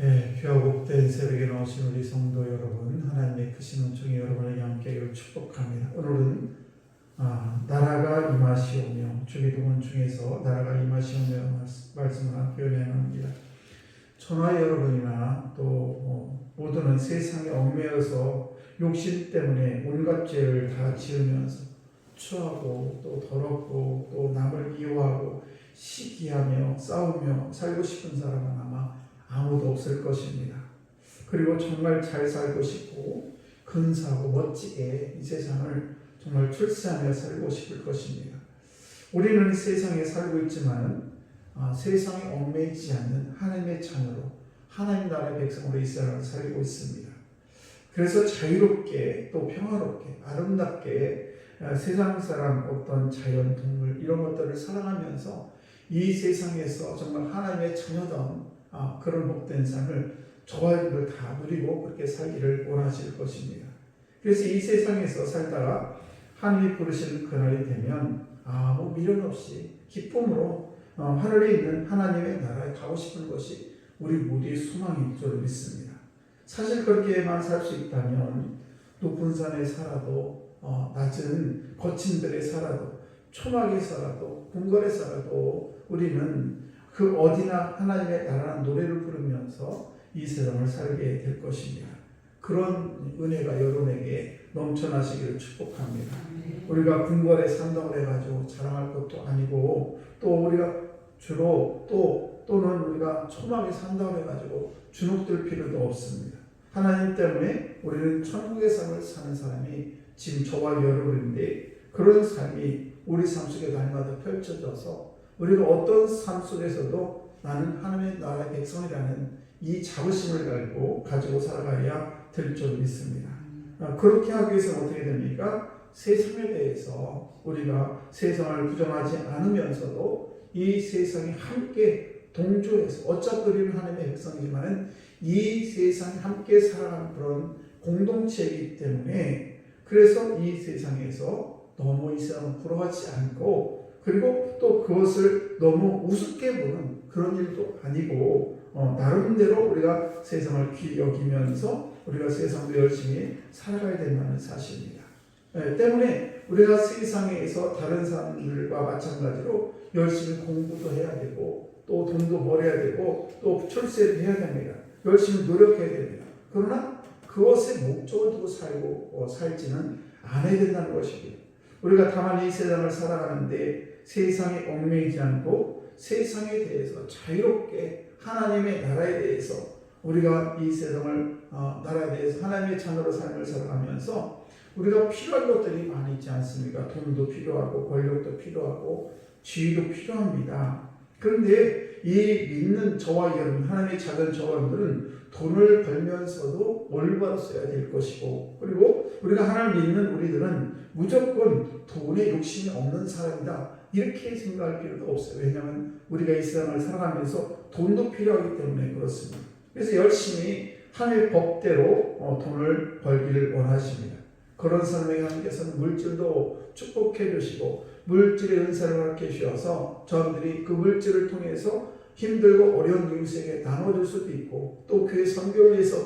귀하고 복된 새벽에 나오신 우리 성도 여러분, 하나님의 크신 은총이 여러분에게 함께하기를 축복합니다. 오늘은 나라가 임하시오며, 주기도문 중에서 나라가 임하시오며 말씀을 함께 은혜합니다. 천하 여러분이나 또 모두는 세상에 얽매여서 욕심 때문에 온갖 죄를 다 지으면서 추하고 또 더럽고 또 남을 미워하고 시기하며 싸우며 살고 싶은 사람은 아마 아무도 없을 것입니다. 그리고 정말 잘 살고 싶고 근사하고 멋지게 이 세상을 정말 출세하며 살고 싶을 것입니다. 우리는 이 세상에 살고 있지만 세상에 얽매이지 않는 하나님의 자녀로, 하나님 나라의 백성으로 이 세상을 살고 있습니다. 그래서 자유롭게 또 평화롭게 아름답게 세상 사람, 어떤 자연, 동물 이런 것들을 사랑하면서 이 세상에서 정말 하나님의 자녀다운 그런 복된 삶을 저와 여러분을 다 누리고 그렇게 살기를 원하실 것입니다. 그래서 이 세상에서 살다가 하나님이 부르시는 그날이 되면 아무 미련 없이 기쁨으로 하늘에 있는 하나님의 나라에 가고 싶은 것이 우리 모두의 소망인 줄 믿습니다. 사실 그렇게만 살 수 있다면 높은 산에 살아도 낮은 거친 들에 살아도 초막에 살아도 궁궐에 살아도 우리는 그 어디나 하나님의 나라라는 노래를 부르면서 이 세상을 살게 될 것입니다. 그런 은혜가 여러분에게 넘쳐나시기를 축복합니다. 우리가 궁궐에 산다고 해가지고 자랑할 것도 아니고, 또 우리가 주로 또는 우리가 초막에 산다고 해가지고 주눅들 필요도 없습니다. 하나님 때문에 우리는 천국의 삶을 사는 사람이 지금 저와 여러분인데, 그런 삶이 우리 삶 속에 날마다 펼쳐져서 우리가 어떤 삶 속에서도 나는 하나님의 나라의 백성이라는 이 자부심을 가지고 살아가야 될 줄 믿습니다. 그렇게 하기 위해서는 어떻게 됩니까? 세상에 대해서 우리가 세상을 부정하지 않으면서도 이 세상에 함께 동조해서, 어차피 우리는 하나님의 백성이지만 이 세상에 함께 살아가는 그런 공동체이기 때문에, 그래서 이 세상에서 너무 이 세상을 부러워하지 않고, 그리고 또 그것을 너무 우습게 보는 그런 일도 아니고, 나름대로 우리가 세상을 귀히 여기면서 우리가 세상도 열심히 살아가야 된다는 사실입니다. 때문에 우리가 세상에서 다른 사람들과 마찬가지로 열심히 공부도 해야 되고, 또 돈도 벌어야 되고, 또 출세를 해야 됩니다. 열심히 노력해야 됩니다. 그러나 그것에 목적을 두고 살지는 않아야 된다는 것입니다. 우리가 다만 이 세상을 살아가는데 세상에 얽매이지 않고 세상에 대해서 자유롭게 하나님의 나라에 대해서 우리가 이 세상을 나라에 대해서 하나님의 자녀로 삶을 살아가면서 우리가 필요한 것들이 많이 있지 않습니까? 돈도 필요하고 권력도 필요하고 지위도 필요합니다. 그런데 이 믿는 저와 여러분, 하나님의 작은 저와 여러분들은 돈을 벌면서도 올바로 써야 될 것이고, 그리고 우리가 하나님을 믿는 우리들은 무조건 돈에 욕심이 없는 사람이다 이렇게 생각할 필요도 없어요. 왜냐하면 우리가 이 세상을 살아가면서 돈도 필요하기 때문에 그렇습니다. 그래서 열심히 하나님의 법대로 돈을 벌기를 원하십니다. 그런 사람에게 하나님께서는 물질도 축복해 주시고 물질의 은사를 허락해 주셔서 저들이 그 물질을 통해서 힘들고 어려운 이웃에게 나눠줄 수도 있고, 또 교회 선교를 위해서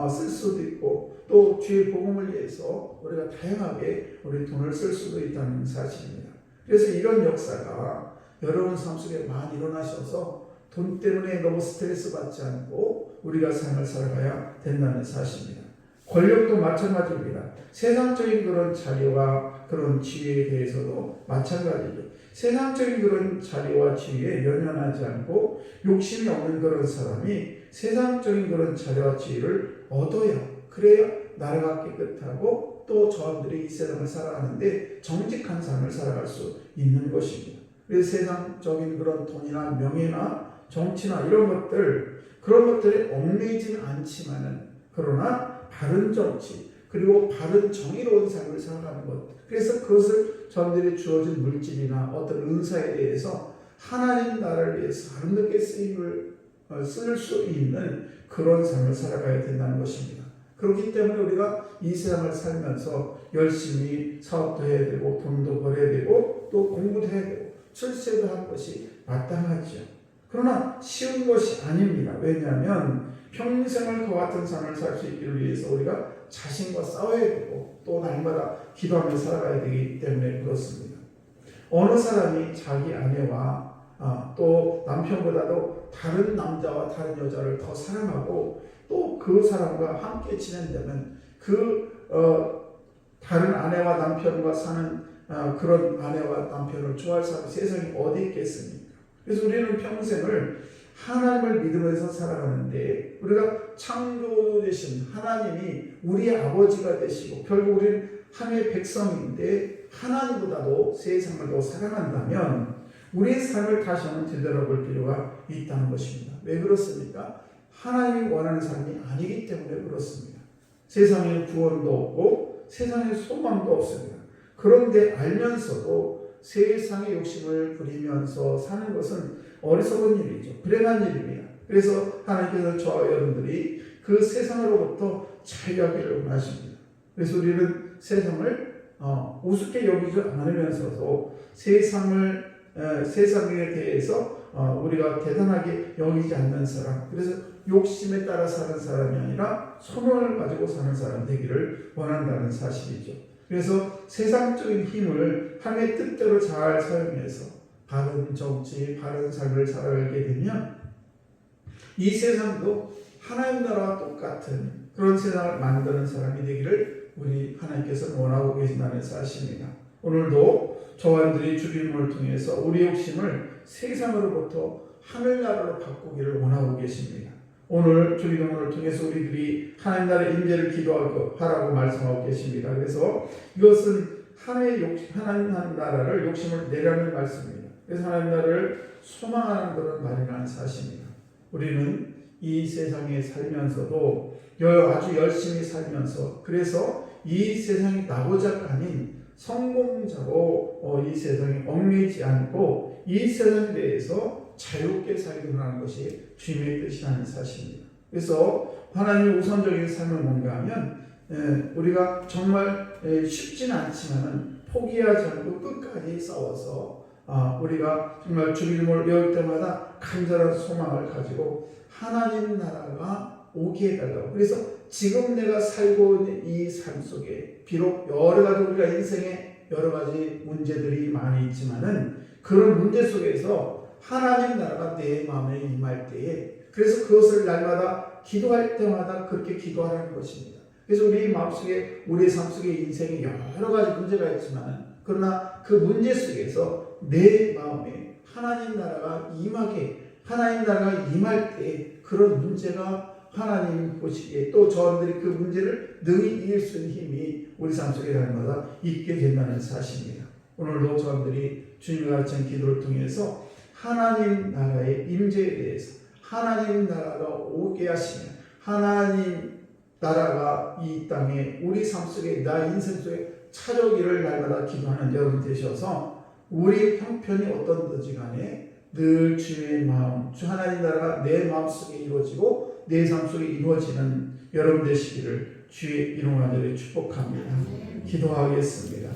쓸 수도 있고, 또 주의 복음을 위해서 우리가 다양하게 우리 돈을 쓸 수도 있다는 사실입니다. 그래서 이런 역사가 여러분 삶 속에 많이 일어나셔서 돈 때문에 너무 스트레스 받지 않고 우리가 삶을 살아가야 된다는 사실입니다. 권력도 마찬가지입니다. 세상적인 그런 자리와 그런 지위에 대해서도 마찬가지죠. 세상적인 그런 자리와 지위에 연연하지 않고 욕심이 없는 그런 사람이 세상적인 그런 자리와 지위를 얻어야, 그래야 나라가 깨끗하고 또 저들이 이 세상을 살아가는데 정직한 삶을 살아갈 수 있는 것입니다. 그래서 세상적인 그런 돈이나 명예나 정치나 이런 것들, 그런 것들에 얽매이지는 않지만은, 그러나 바른 정치 그리고 바른 정의로운 삶을 살아가는 것, 그래서 그것을 저들이 주어진 물질이나 어떤 은사에 대해서 하나님 나라를 위해서 아름답게 쓸 수 있는 그런 삶을 살아가야 된다는 것입니다. 그렇기 때문에 우리가 이 세상을 살면서 열심히 사업도 해야 되고 돈도 벌어야 되고 또 공부도 해야 되고 출세도 하는 것이 마땅하죠. 그러나 쉬운 것이 아닙니다. 왜냐하면 평생을 그와 같은 삶을 살 수 있기를 위해서 우리가 자신과 싸워야 되고 또 날마다 기도하며 살아가야 되기 때문에 그렇습니다. 어느 사람이 자기 아내와 또 남편보다도 다른 남자와 다른 여자를 더 사랑하고 또 그 사람과 함께 지낸다면 다른 아내와 남편과 사는 그런 아내와 남편을 좋아할 사람이 세상에 어디 있겠습니까? 그래서 우리는 평생을 하나님을 믿으면서 살아가는데 우리가 창조되신 하나님이 우리의 아버지가 되시고 결국 우리는 하나님의 백성인데 하나님보다도 세상을 더 사랑한다면 우리의 삶을 다시 한번 되돌아볼 필요가 있다는 것입니다. 왜 그렇습니까? 하나님이 원하는 삶이 아니기 때문에 그렇습니다. 세상에 구원도 없고 세상에 소망도 없습니다. 그런데 알면서도 세상의 욕심을 부리면서 사는 것은 어리석은 일이죠. 불행한 일입니다. 그래서 하나님께서 저와 여러분들이 그 세상으로부터 자유하기를 원하십니다. 그래서 우리는 세상을 우습게 여기지 않으면서도 세상에 대해서 우리가 대단하게 여기지 않는 사람, 그래서 욕심에 따라 사는 사람이 아니라 소망을 가지고 사는 사람 되기를 원한다는 사실이죠. 그래서 세상적인 힘을 하나님의 뜻대로 잘 사용해서 바른 정치, 바른 삶을 살아가게 되면 이 세상도 하나님 나라와 똑같은 그런 세상을 만드는 사람이 되기를 우리 하나님께서 원하고 계신다는 사실입니다. 오늘도 저와 여러분들이 주님을 통해서 우리 욕심을 세상으로부터 하늘나라로 바꾸기를 원하고 계십니다. 오늘 주기도문을 통해서 우리들이 하나님 나라의 임재를 기도하라고 말씀하고 계십니다. 그래서 이것은 하나님 나라를 욕심을 내라는 말씀입니다. 그래서 하나님 나라를 소망하는 그런 말이라는 사실입니다. 우리는 이 세상에 살면서도 아주 열심히 살면서 그래서 이 세상이 나고자가 아닌 성공자로 이 세상에 얽매이지 않고 이 세상에 대해서 자유롭게 살기를 하는 것이 주님의 뜻이라는 사실입니다. 그래서 하나님의 우선적인 삶은 뭔가 하면 우리가 정말 쉽지는 않지만 포기하지 않고 끝까지 싸워서 우리가 정말 주님을 외울 때마다 간절한 소망을 가지고 하나님 나라가 오게 해달라고. 그래서 지금 내가 살고 있는 이 삶 속에 비록 여러 가지 우리가 인생에 여러 가지 문제들이 많이 있지만은 그런 문제 속에서 하나님 나라가 내 마음에 임할 때에 그래서 그것을 날마다 기도할 때마다 그렇게 기도하라는 것입니다. 그래서 우리 마음속에 우리의 삶 속에 인생에 여러 가지 문제가 있지만 그러나 그 문제 속에서 내 마음에 하나님 나라가 임할 때 그런 문제가 하나님 보시기에 또 저들이 그 문제를 능히 이길 수 있는 힘이 우리 삶 속에 날마다 있게 된다는 사실입니다. 오늘도 저들이 주님이 가르친 기도를 통해서 하나님 나라의 임재에 대해서 하나님 나라가 오게 하시면 하나님 나라가 이 땅에 우리 삶 속에 나 인생 속에 찾아오기를 날마다 기도하는 여러분 되셔서 우리 형편이 어떤지 간에 늘 주의 마음, 주 하나님 나라가 내 마음속에 이루어지고 내 삶 속에 이루어지는 여러분 되시기를 주의 이름 안에 축복합니다. 기도하겠습니다.